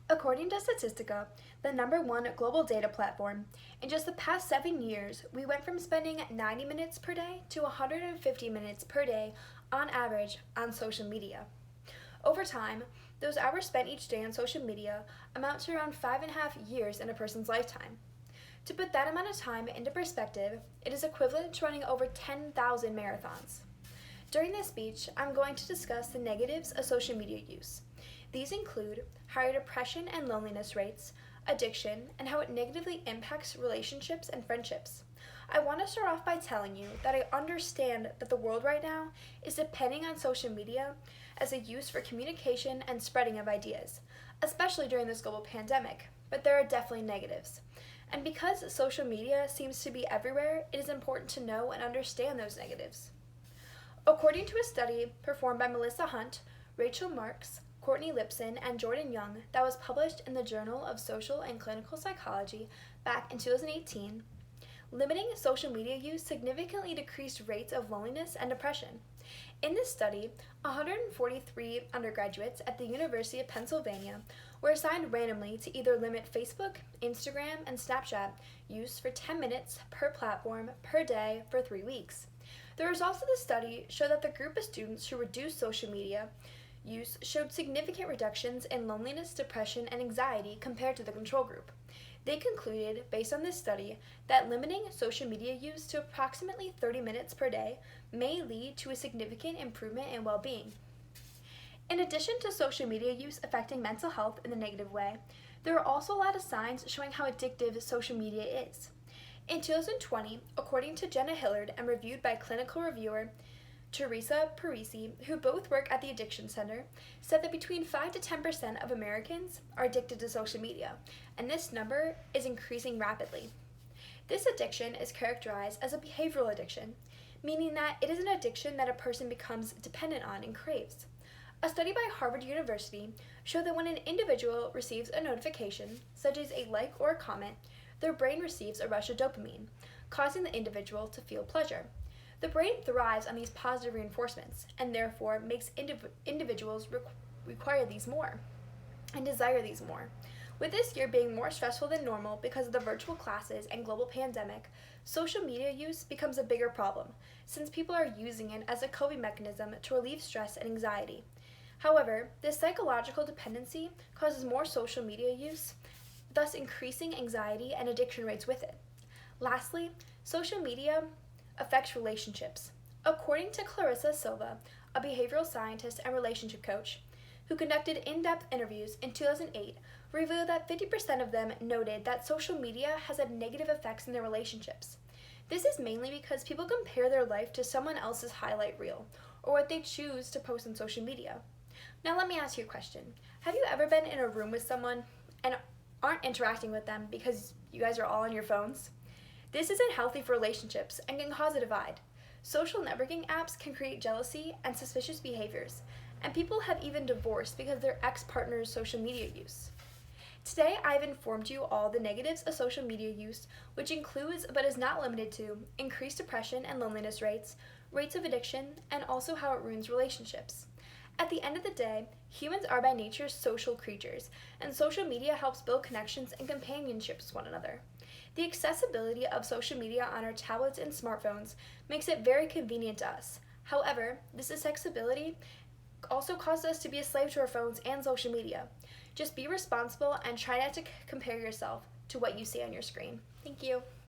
According to Statistica, the number one global data platform, in just the past 7 years, we went from spending 90 minutes per day to 150 minutes per day on average on social media. Over time, those hours spent each day on social media amount to around 5.5 years in a person's lifetime. To put that amount of time into perspective, it is equivalent to running over 10,000 marathons. During this speech, I'm going to discuss the negatives of social media use. These include higher depression and loneliness rates, addiction, and how it negatively impacts relationships and friendships. I want to start off by telling you that I understand that the world right now is depending on social media as a use for communication and spreading of ideas, especially during this global pandemic, but there are definitely negatives. And because social media seems to be everywhere, it is important to know and understand those negatives. According to a study performed by Melissa Hunt, Rachel Marks, Courtney Lipson, and Jordan Young that was published in the Journal of Social and Clinical Psychology back in 2018, limiting social media use significantly decreased rates of loneliness and depression. In this study, 143 undergraduates at the University of Pennsylvania were assigned randomly to either limit Facebook, Instagram, and Snapchat use for 10 minutes per platform per day for 3 weeks. The results of the study show that the group of students who reduced social media use showed significant reductions in loneliness, depression, and anxiety compared to the control group. They concluded, based on this study, that limiting social media use to approximately 30 minutes per day may lead to a significant improvement in well-being. In addition to social media use affecting mental health in a negative way, there are also a lot of signs showing how addictive social media is. In 2020, according to Jenna Hillard and reviewed by clinical reviewer Teresa Parisi, who both work at the Addiction Center, said that between 5 to 10% of Americans are addicted to social media, and this number is increasing rapidly. This addiction is characterized as a behavioral addiction, meaning that it is an addiction that a person becomes dependent on and craves. A study by Harvard University showed that when an individual receives a notification, such as a like or a comment, their brain receives a rush of dopamine, causing the individual to feel pleasure. The brain thrives on these positive reinforcements and therefore makes individuals require these more and desire these more. With this year being more stressful than normal because of the virtual classes and global pandemic, social media use becomes a bigger problem since people are using it as a coping mechanism to relieve stress and anxiety. However, this psychological dependency causes more social media use, thus increasing anxiety and addiction rates with it. Lastly, social media affects relationships. According to Clarissa Silva, a behavioral scientist and relationship coach, who conducted in-depth interviews in 2008, revealed that 50% of them noted that social media has had negative effects in their relationships. This is mainly because people compare their life to someone else's highlight reel, or what they choose to post on social media. Now let me ask you a question. Have you ever been in a room with someone and aren't interacting with them because you guys are all on your phones? This isn't healthy for relationships and can cause a divide. Social networking apps can create jealousy and suspicious behaviors, and people have even divorced because of their ex-partner's social media use. Today, I've informed you all the negatives of social media use, which includes but is not limited to increased depression and loneliness rates, rates of addiction, and also how it ruins relationships. At the end of the day, humans are by nature social creatures, and social media helps build connections and companionships with one another. The accessibility of social media on our tablets and smartphones makes it very convenient to us. However, this accessibility also causes us to be a slave to our phones and social media. Just be responsible and try not to compare yourself to what you see on your screen. Thank you.